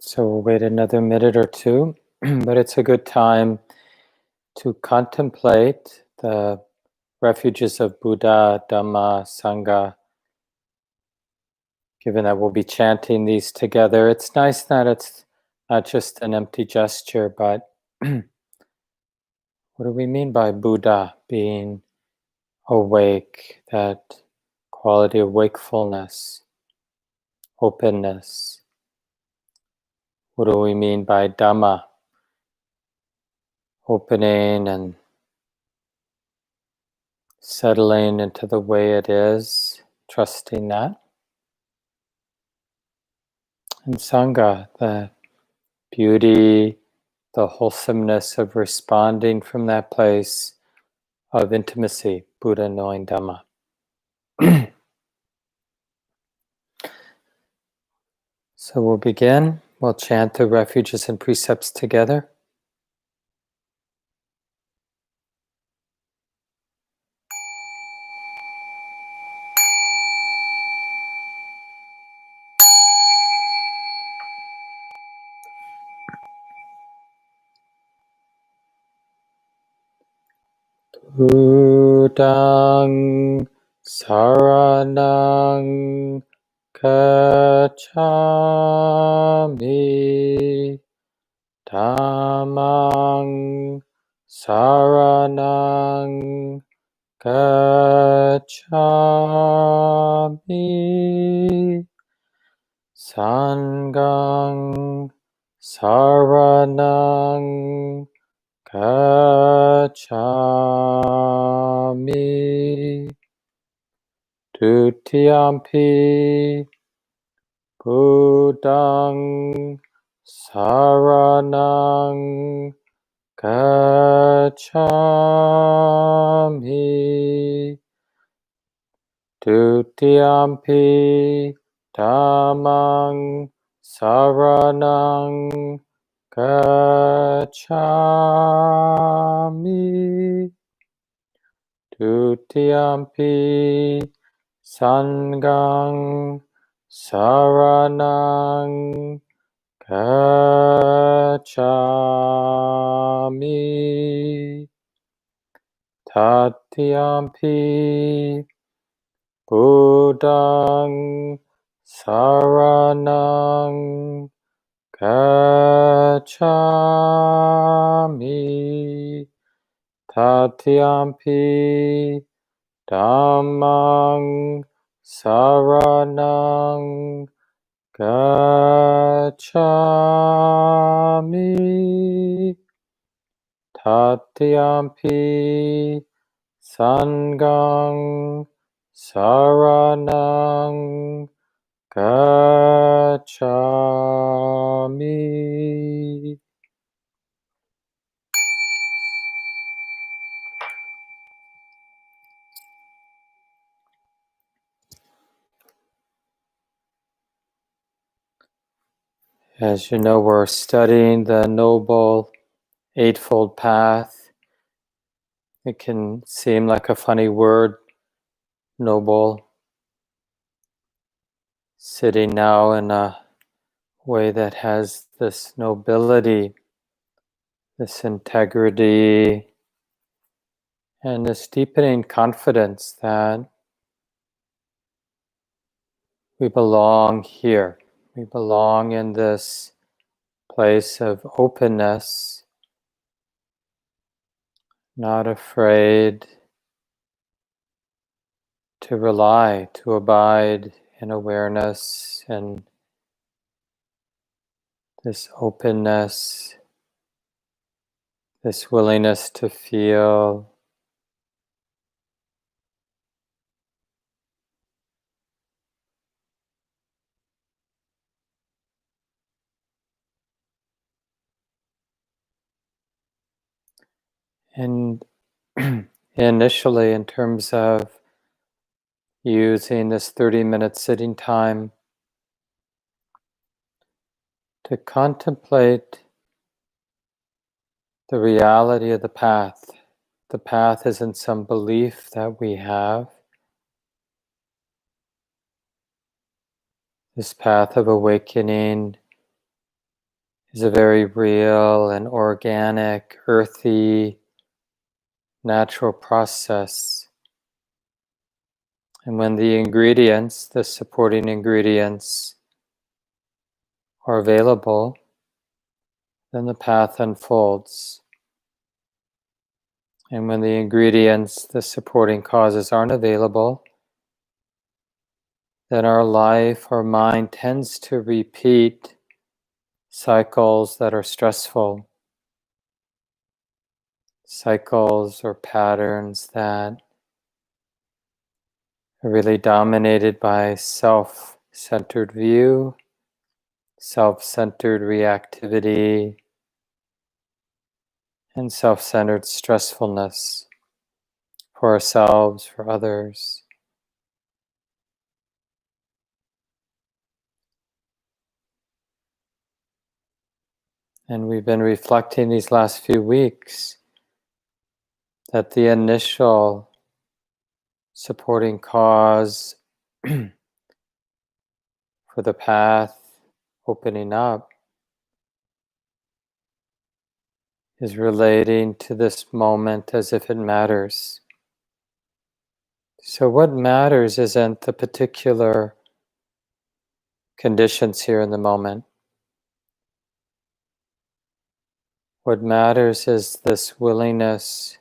So we'll wait another minute or two, but it's a good time to contemplate the refuges of Buddha, Dhamma, Sangha. Given that we'll be chanting these together, it's nice that it's not just an empty gesture, but what do we mean by Buddha being awake, that quality of wakefulness, openness? What do we mean by Dhamma? Opening and settling into the way it is, trusting that. And Sangha, the beauty, the wholesomeness of responding from that place of intimacy, Buddha knowing Dhamma. So we'll begin. We'll chant the refuges and precepts together. Buddhang saranam gacchami, Dhammam saranam gacchami, Sangham saranam gacchami, Dutiyampi Buddhang saranam gacchami, Dutiyampi Dhammam saranam gacchami, Dutiyampi Sangham saranam gacchami, Tatiyampi Buddhang saranam gacchami, Tatiyampi Dhammam saranam gacchami, Tatiyampi Sangham saranam gacchami. As you know, we're studying the Noble Eightfold Path. It can seem like a funny word, noble, sitting now in a way that has this nobility, this integrity, and this deepening confidence that we belong here. We belong in this place of openness, not afraid to rely, to abide in awareness and this openness, this willingness to feel. And initially, in terms of using this 30-minute sitting time to contemplate the reality of the path. The path isn't some belief that we have. This path of awakening is a very real and organic, earthy, natural process. And when the ingredients, the supporting ingredients, are available, then the path unfolds. And when the ingredients, the supporting causes aren't available, then our life, our mind tends to repeat cycles that are stressful, cycles or patterns that are really dominated by self-centered view, self-centered reactivity, and self-centered stressfulness for ourselves, for others. And we've been reflecting these last few weeks that the initial supporting cause for the path opening up is relating to this moment as if it matters. So what matters isn't the particular conditions here in the moment. What matters is this willingness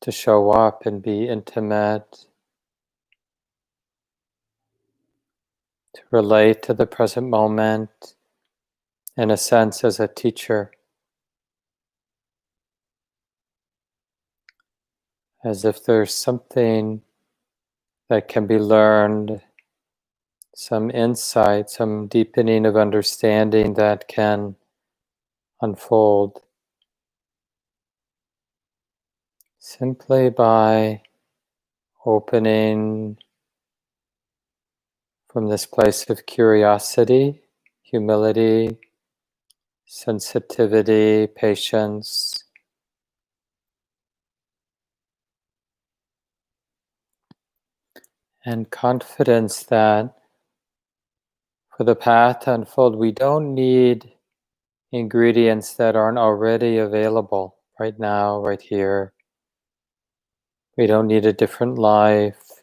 to show up and be intimate, to relate to the present moment, in a sense as a teacher, as if there's something that can be learned, some insight, some deepening of understanding that can unfold simply by opening from this place of curiosity, humility, sensitivity, patience, and confidence that for the path to unfold, we don't need ingredients that aren't already available right now, right here. We don't need a different life,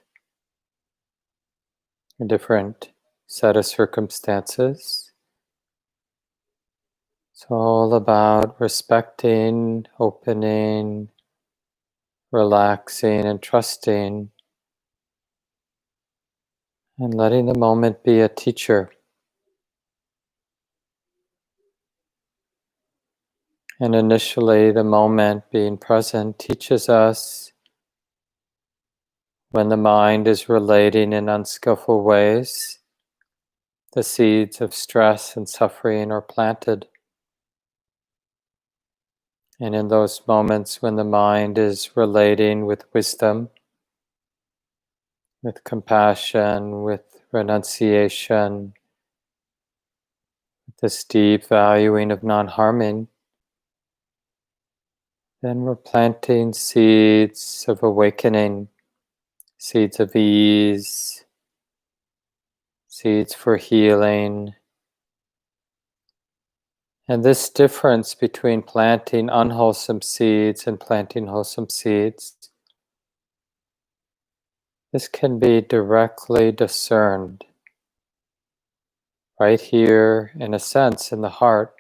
a different set of circumstances. It's all about respecting, opening, relaxing, and trusting, and letting the moment be a teacher. And initially, the moment being present teaches us when the mind is relating in unskillful ways, the seeds of stress and suffering are planted. And in those moments when the mind is relating with wisdom, with compassion, with renunciation, with this deep valuing of non-harming, then we're planting seeds of awakening, seeds of ease, seeds for healing. And this difference between planting unwholesome seeds and planting wholesome seeds, this can be directly discerned right here, in a sense, in the heart,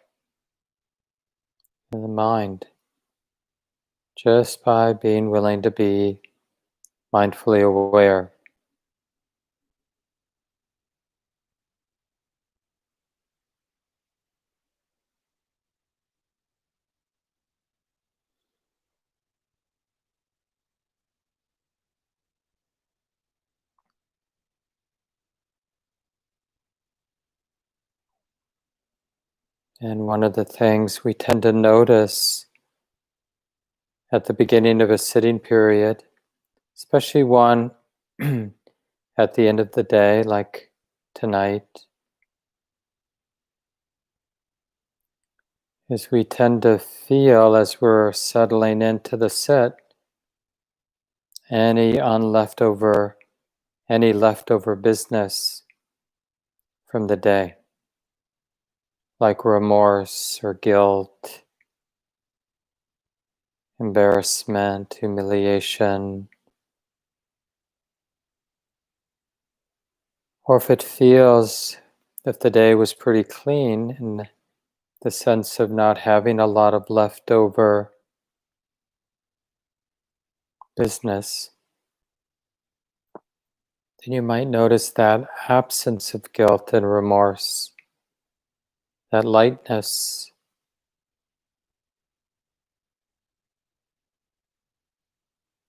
in the mind, just by being willing to be mindfully aware. And one of the things we tend to notice at the beginning of a sitting period, especially one at the end of the day, like tonight, is we tend to feel as we're settling into the sit, any leftover business from the day. like remorse or guilt, embarrassment, humiliation, or if it feels, if the day was pretty clean in the sense of not having a lot of leftover business, then you might notice that absence of guilt and remorse, that lightness.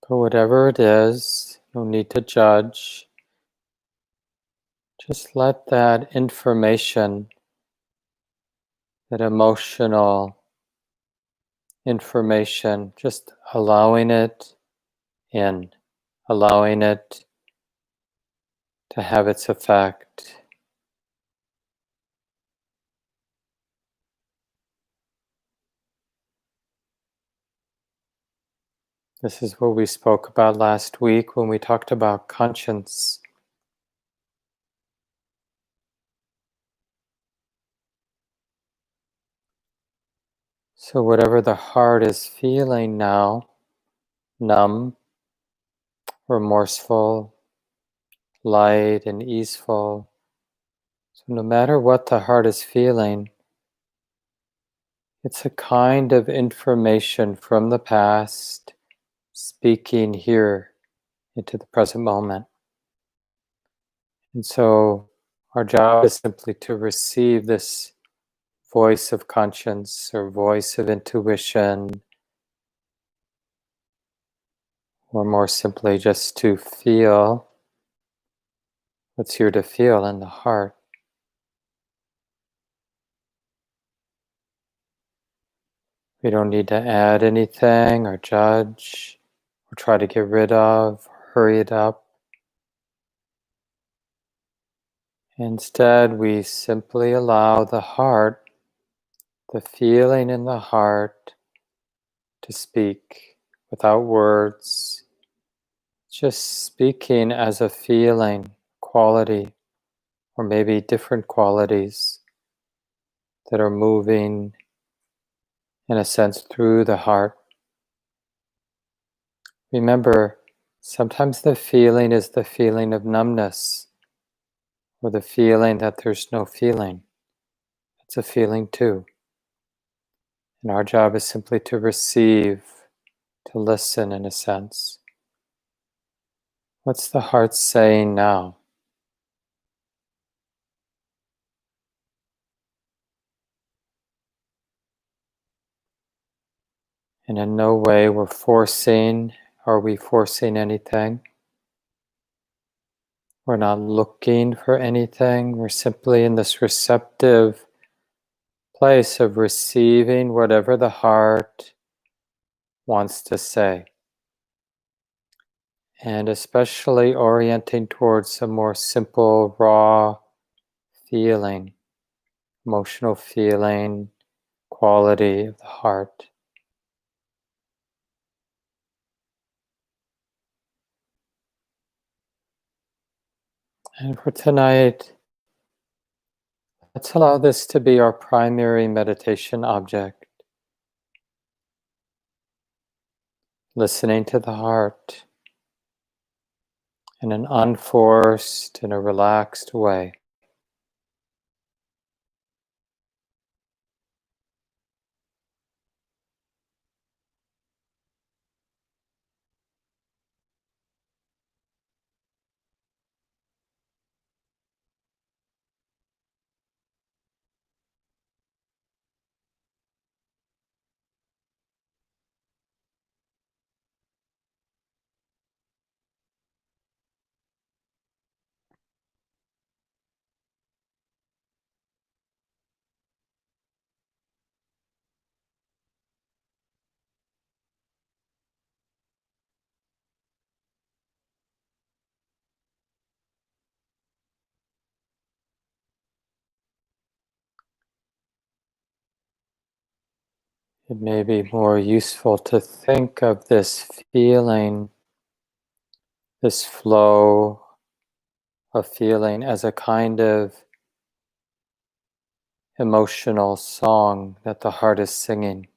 But whatever it is, no need to judge. Just let that information, that emotional information, just allowing it in, allowing it to have its effect. This is what we spoke about last week when we talked about conscience. So whatever the heart is feeling now, numb, remorseful, light and easeful. So no matter what the heart is feeling, it's a kind of information from the past speaking here into the present moment. And so our job is simply to receive this voice of conscience or voice of intuition, or more simply just to feel what's here to feel in the heart. We don't need to add anything or judge or try to get rid of, or hurry it up. Instead, we simply allow the heart, the feeling in the heart, to speak without words, just speaking as a feeling, quality, or maybe different qualities that are moving, in a sense, through the heart. Remember, sometimes the feeling is the feeling of numbness, or the feeling that there's no feeling. It's a feeling too. And our job is simply to receive, to listen in a sense. What's the heart saying now? And in no way are we forcing anything? We're not looking for anything. We're simply in this receptive place of receiving whatever the heart wants to say. And especially orienting towards a more simple, raw feeling, emotional feeling, quality of the heart. And for tonight, let's allow this to be our primary meditation object. Listening to the heart in an unforced and a relaxed way. It may be more useful to think of this feeling, this flow of feeling, as a kind of emotional song that the heart is singing.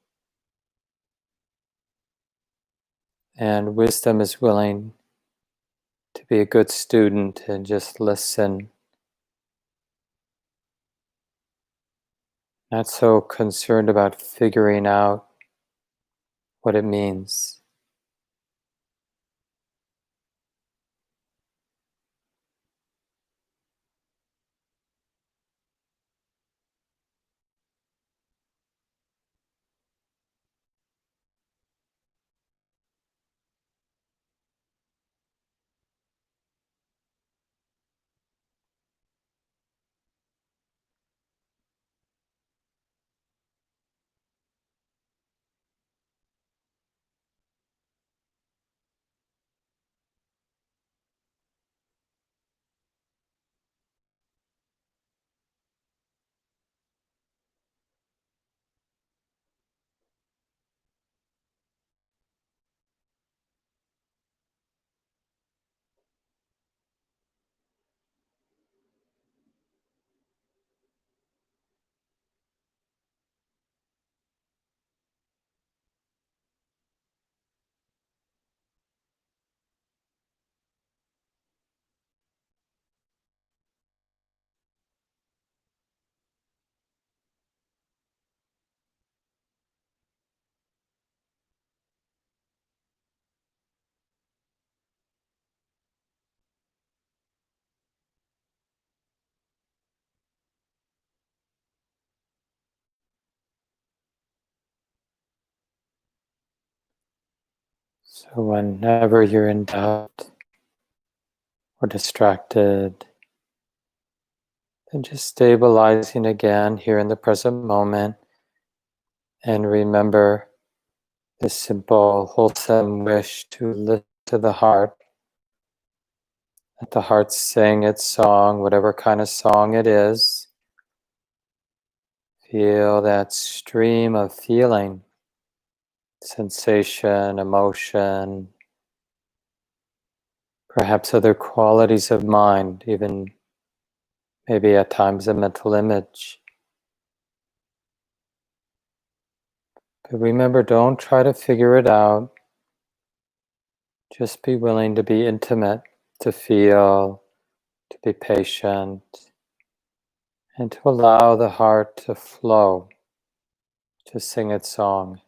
And wisdom is willing to be a good student and just listen. Not so concerned about figuring out what it means. So whenever you're in doubt or distracted, then just stabilizing again here in the present moment, and remember this simple, wholesome wish to lift to the heart. Let the heart sing its song, whatever kind of song it is. Feel that stream of feeling, sensation, emotion, perhaps other qualities of mind, even maybe at times a mental image. But remember, don't try to figure it out. Just be willing to be intimate, to feel, to be patient, and to allow the heart to flow, to sing its song.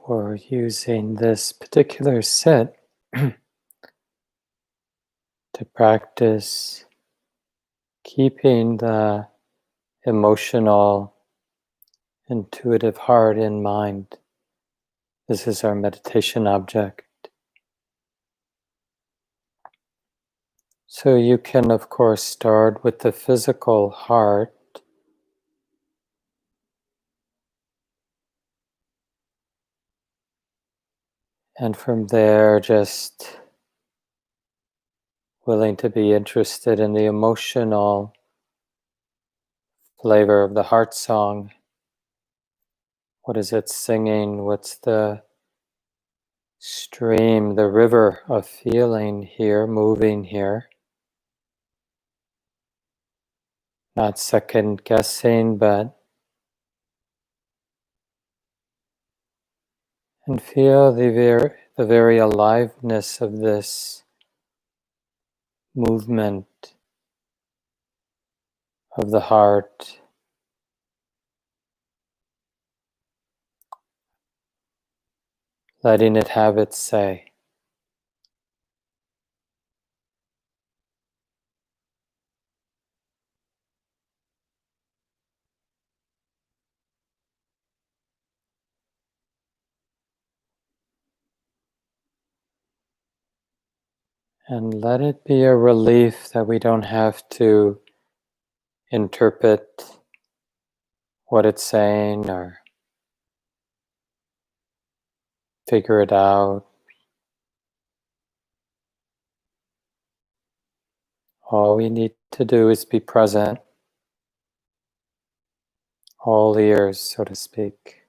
we're using this particular sit to practice keeping the emotional, intuitive heart in mind. This is our meditation object. So you can, of course, start with the physical heart. And from there, just willing to be interested in the emotional flavor of the heart song. What is it singing? What's the stream, the river of feeling here, moving here? Not second guessing, but and feel the very aliveness of this movement of the heart. Letting it have its say. And let it be a relief that we don't have to interpret what it's saying or figure it out. All we need to do is be present, all ears, so to speak,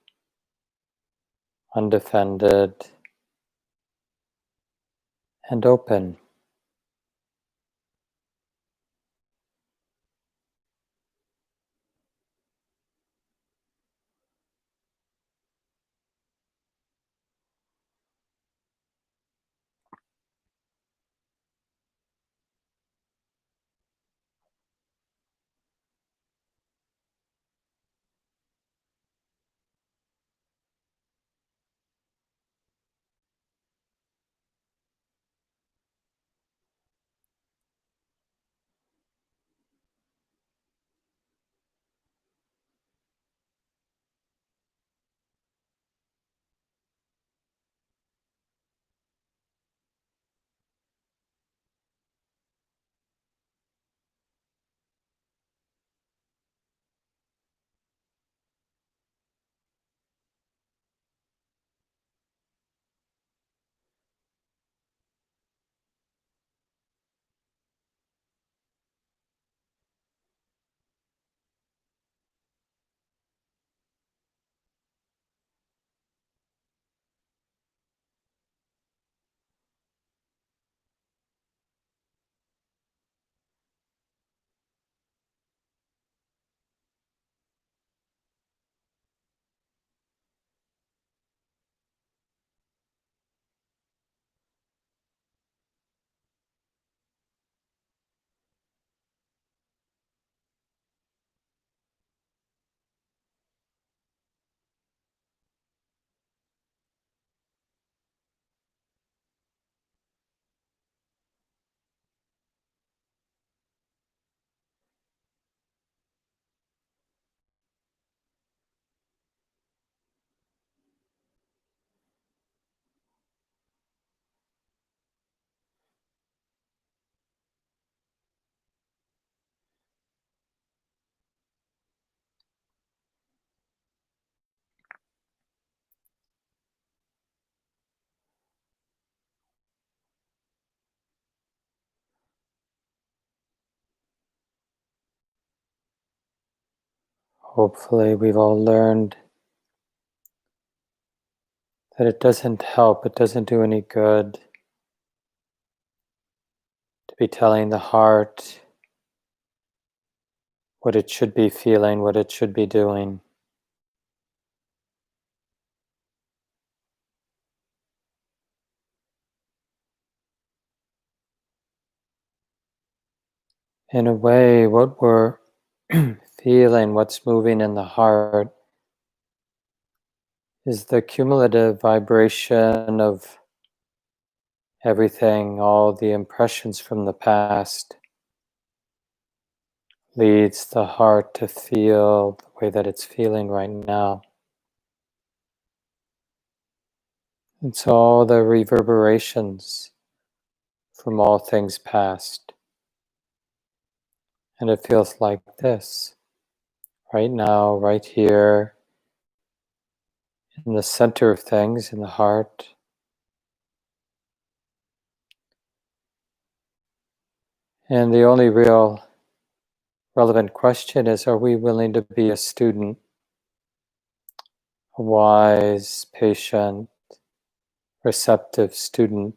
undefended and open. Hopefully we've all learned that it doesn't help, it doesn't do any good to be telling the heart what it should be feeling, what it should be doing. In a way, what we're feeling, what's moving in the heart is the cumulative vibration of everything, all the impressions from the past, leads the heart to feel the way that it's feeling right now. It's all the reverberations from all things past. And it feels like this, right now, right here, in the center of things, in the heart. And the only real relevant question is, are we willing to be a student, a wise, patient, receptive student?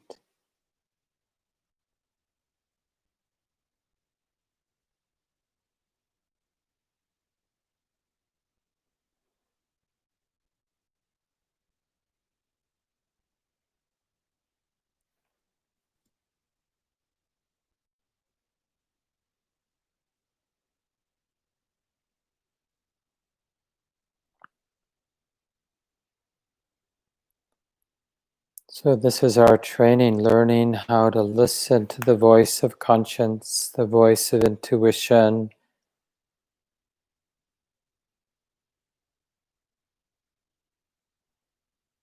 So this is our training, learning how to listen to the voice of conscience, the voice of intuition.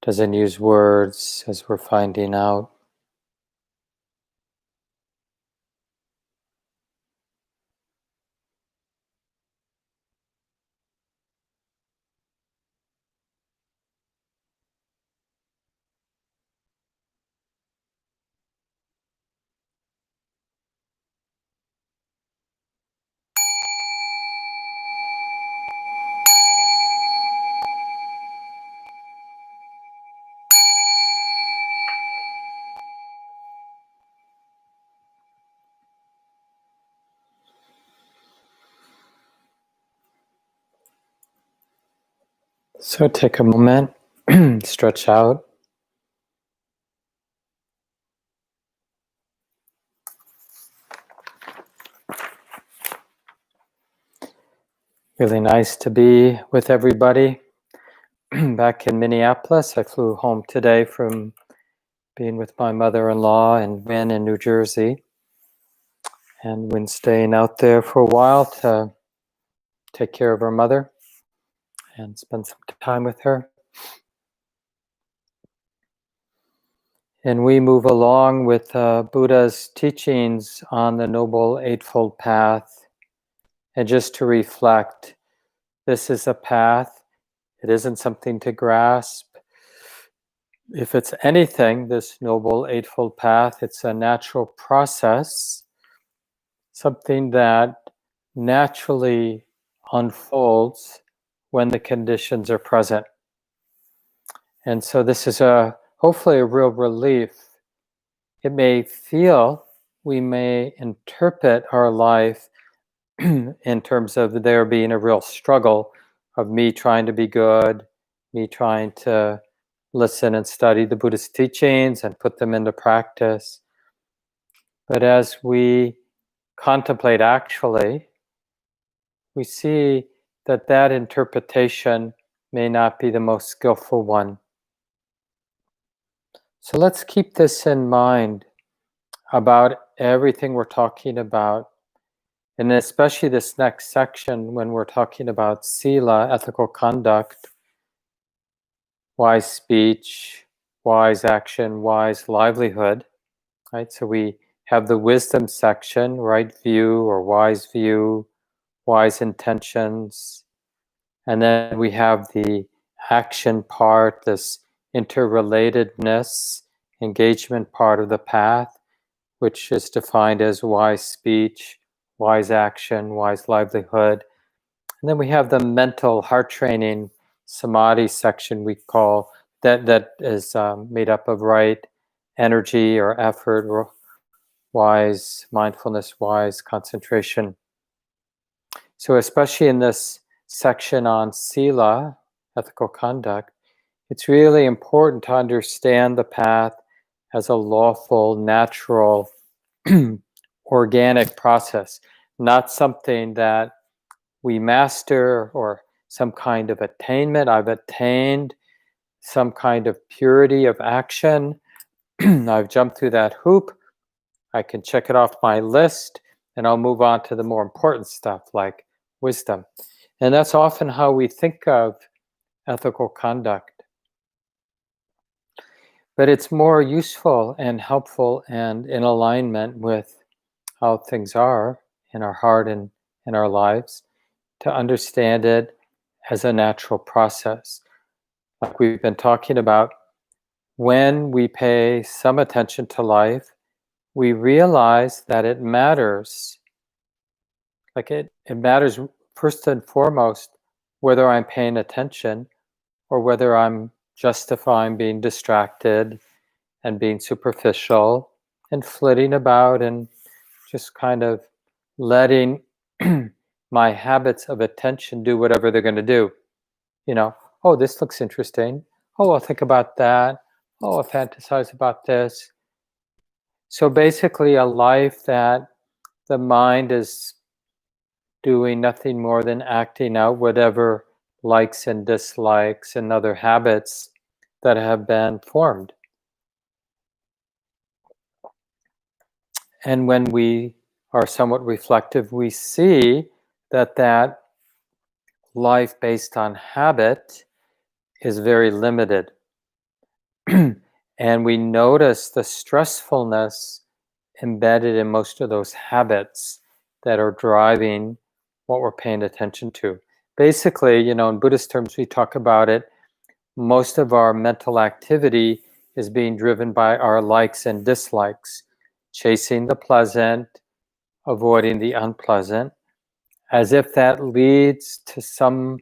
Doesn't use words, as we're finding out. So take a moment, stretch out. Really nice to be with everybody. Back in Minneapolis, I flew home today from being with my mother-in-law and Wynn in New Jersey. And Wynn staying out there for a while to take care of her mother and spend some time with her. And we move along with Buddha's teachings on the Noble Eightfold Path. And just to reflect, this is a path. It isn't something to grasp. If it's anything, this Noble Eightfold Path, it's a natural process, something that naturally unfolds when the conditions are present. And so this is hopefully a real relief. It may feel, we may interpret our life in terms of there being a real struggle of me trying to be good, me trying to listen and study the Buddhist teachings and put them into practice. But as we contemplate actually, we see that that interpretation may not be the most skillful one. So let's keep this in mind about everything we're talking about, and especially this next section when we're talking about sila, ethical conduct, wise speech, wise action, wise livelihood, right? So we have the wisdom section, right view or wise view, wise intentions, and then we have the action part, this interrelatedness, engagement part of the path, which is defined as wise speech, wise action, wise livelihood. And then we have the mental heart training samadhi section we call, that is made up of right energy or effort, wise mindfulness, wise concentration. So especially in this section on sila, ethical conduct, it's really important to understand the path as a lawful, natural, organic process, not something that we master or some kind of attainment. I've attained some kind of purity of action. I've jumped through that hoop. I can check it off my list, and I'll move on to the more important stuff like wisdom. And that's often how we think of ethical conduct. But it's more useful and helpful and in alignment with how things are in our heart and in our lives to understand it as a natural process. Like we've been talking about, when we pay some attention to life, we realize that it matters. Like it matters first and foremost whether I'm paying attention or whether I'm justifying being distracted and being superficial and flitting about and just kind of letting my habits of attention do whatever they're going to do. Oh, this looks interesting. Oh, I'll think about that. Oh, I'll fantasize about this. So basically a life that the mind is doing nothing more than acting out whatever likes and dislikes and other habits that have been formed. And when we are somewhat reflective, we see that life based on habit is very limited. And we notice the stressfulness embedded in most of those habits that are driving what we're paying attention to. Basically, in Buddhist terms, we talk about it, most of our mental activity is being driven by our likes and dislikes, chasing the pleasant, avoiding the unpleasant, as if that leads to some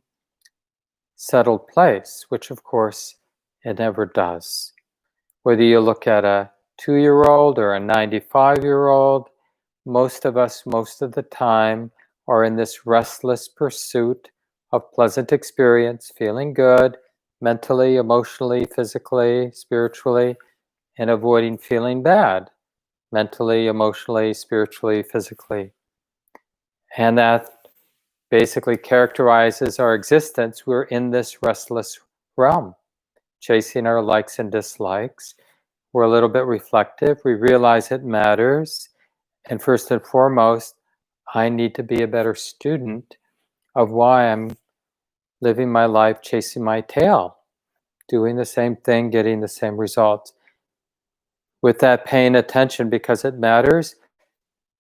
settled place, which of course it never does. Whether you look at a 2-year-old or a 95-year-old, most of us, most of the time, are in this restless pursuit of pleasant experience, feeling good, mentally, emotionally, physically, spiritually, and avoiding feeling bad, mentally, emotionally, spiritually, physically. And that basically characterizes our existence. We're in this restless realm, chasing our likes and dislikes. We're a little bit reflective. We realize it matters. And first and foremost, I need to be a better student of why I'm living my life chasing my tail, doing the same thing, getting the same results. With that paying attention because it matters,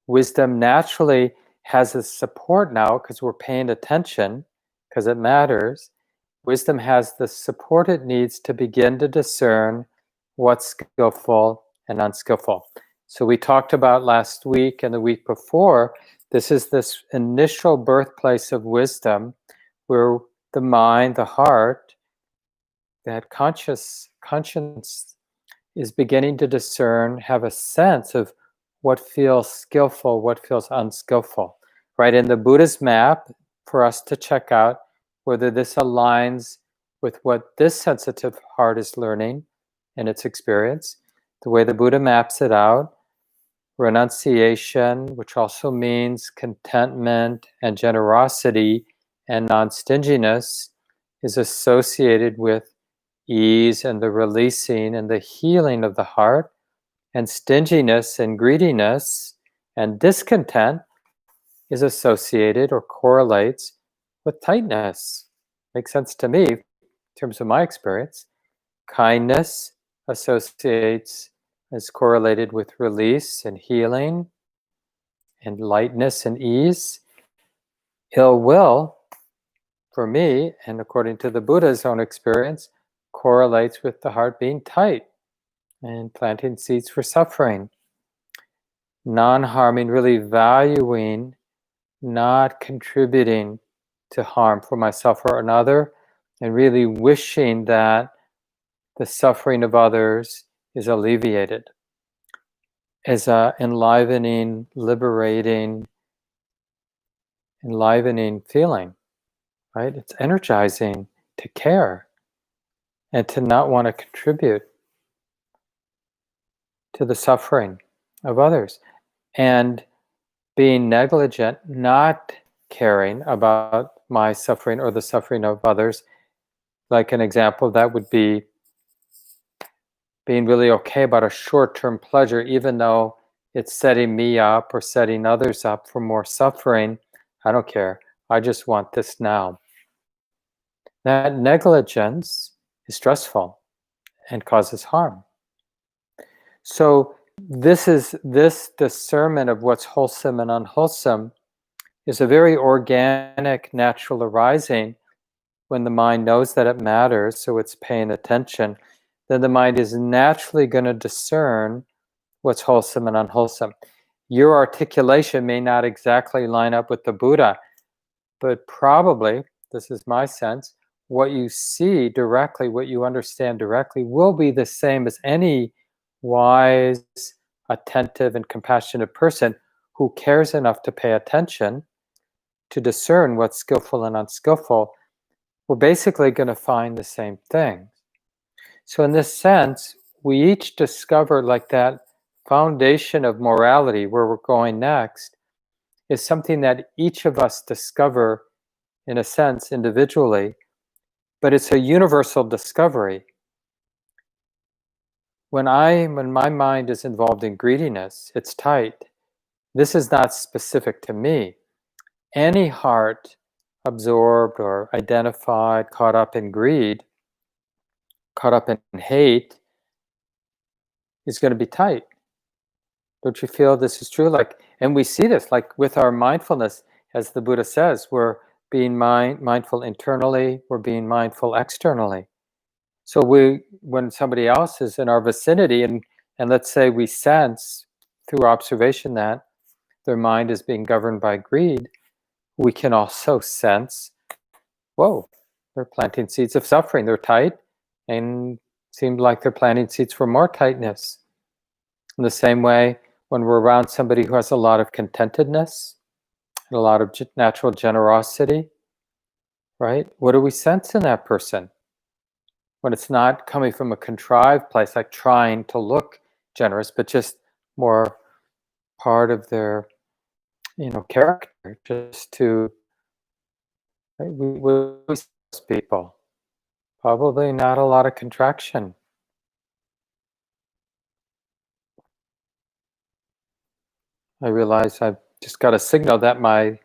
wisdom naturally has a support now because we're paying attention because it matters. Wisdom has the support it needs to begin to discern what's skillful and unskillful. So we talked about last week and the week before, this is this initial birthplace of wisdom where the mind, the heart, that conscience is beginning to discern, have a sense of what feels skillful, what feels unskillful. Right? In the Buddha's map, for us to check out whether this aligns with what this sensitive heart is learning in its experience, the way the Buddha maps it out, renunciation, which also means contentment and generosity and non-stinginess, is associated with ease and the releasing and the healing of the heart, and stinginess and greediness and discontent is associated or correlates with tightness. Makes sense to me in terms of my experience. Kindness is correlated with release and healing and lightness and ease. Ill will, for me, and according to the Buddha's own experience, correlates with the heart being tight and planting seeds for suffering. Non-harming, really valuing, not contributing to harm for myself or another, and really wishing that the suffering of others is alleviated, as a enlivening, liberating, enlivening feeling, right? It's energizing to care and to not want to contribute to the suffering of others. And being negligent, not caring about my suffering or the suffering of others. Like an example, that would be being really okay about a short-term pleasure, even though it's setting me up or setting others up for more suffering. I don't care. I just want this now. That negligence is stressful and causes harm. So this discernment of what's wholesome and unwholesome is a very organic, natural arising when the mind knows that it matters, so it's paying attention. Then the mind is naturally going to discern what's wholesome and unwholesome. Your articulation may not exactly line up with the Buddha, but probably, this is my sense, what you see directly, what you understand directly, will be the same as any wise, attentive, and compassionate person who cares enough to pay attention to discern what's skillful and unskillful. We're basically going to find the same thing. So in this sense, we each discover like that foundation of morality, where we're going next, is something that each of us discover in a sense individually, but it's a universal discovery. When my mind is involved in greediness, it's tight. This is not specific to me. Any heart absorbed or identified, caught up in greed, caught up in hate, is going to be tight. Don't you feel this is true? And we see this with our mindfulness, as the Buddha says, we're being mindful internally, we're being mindful externally. So when somebody else is in our vicinity, and let's say we sense through observation that their mind is being governed by greed, we can also sense, whoa, they're planting seeds of suffering. They're tight, and seems like they're planting seeds for more tightness. In the same way, when we're around somebody who has a lot of contentedness and a lot of natural generosity, right? What do we sense in that person? When it's not coming from a contrived place, like trying to look generous, but just more part of their, character, just to, right? We sense people. Probably not a lot of contraction. I realize I've just got a signal that my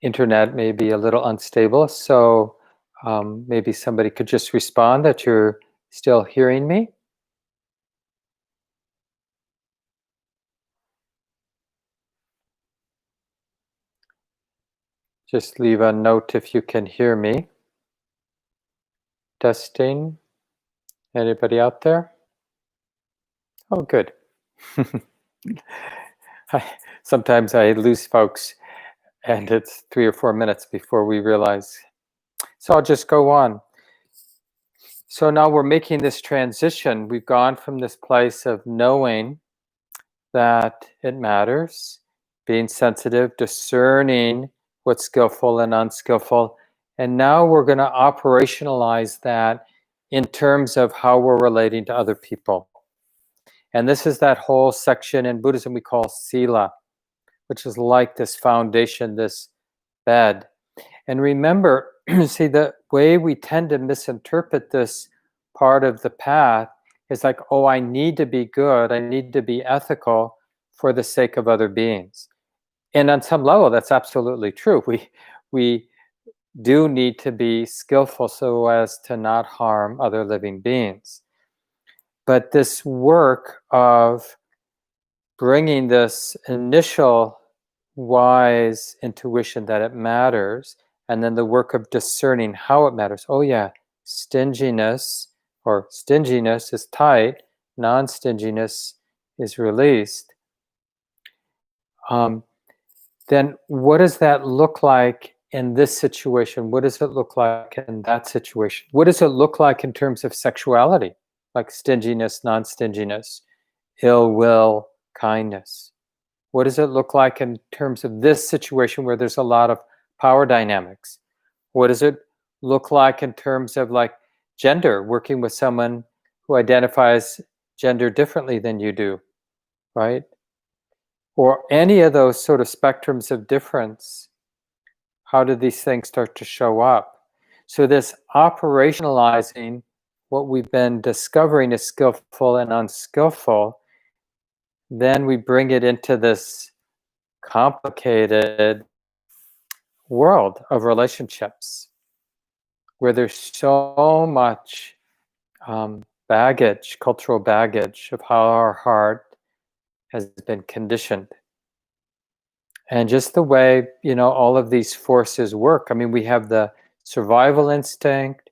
internet may be a little unstable, so maybe somebody could just respond that you're still hearing me. Just leave a note if you can hear me. Testing. Anybody out there? Oh, good. Sometimes I lose folks, and it's 3 or 4 minutes before we realize. So I'll just go on. So now we're making this transition. We've gone from this place of knowing that it matters, being sensitive, discerning what's skillful and unskillful, and now we're going to operationalize that in terms of how we're relating to other people. And this is that whole section in Buddhism we call sila, which is like this foundation, this bed. And remember, see, the way we tend to misinterpret this part of the path is like, oh, I need to be good, I need to be ethical for the sake of other beings. And on some level, that's absolutely true. We do need to be skillful so as to not harm other living beings. But this work of bringing this initial wise intuition that it matters, and then the work of discerning how it matters. Oh yeah, stinginess is tight, non-stinginess is released. Then what does that look like in this situation? What does it look like in that situation? What does it look like in terms of sexuality? Like stinginess, non-stinginess, ill will, kindness. What does it look like in terms of this situation where there's a lot of power dynamics? What does it look like in terms of like gender, working with someone who identifies gender differently than you do, right? Or any of those sort of spectrums of difference? How do these things start to show up? So this operationalizing what we've been discovering is skillful and unskillful, then we bring it into this complicated world of relationships where there's so much baggage, cultural baggage of how our heart has been conditioned. And just the way, all of these forces work. I mean, we have the survival instinct,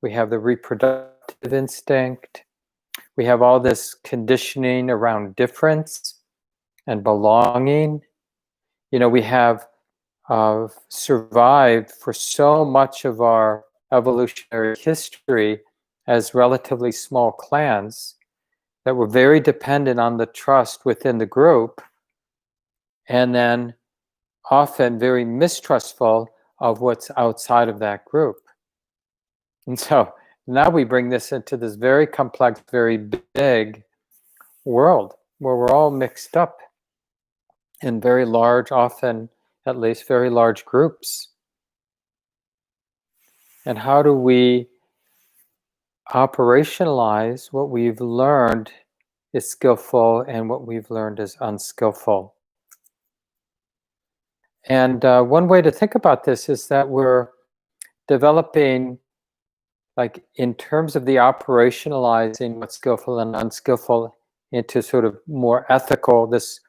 we have the reproductive instinct, we have all this conditioning around difference and belonging. We have survived for so much of our evolutionary history as relatively small clans that were very dependent on the trust within the group, and then often very mistrustful of what's outside of that group. And so now we bring this into this very complex, very big world where we're all mixed up in very large, often at least very large groups. And how do we operationalize what we've learned is skillful and what we've learned is unskillful? And one way to think about this is that we're developing, like in terms of the operationalizing what's skillful and unskillful, into sort of more ethical, this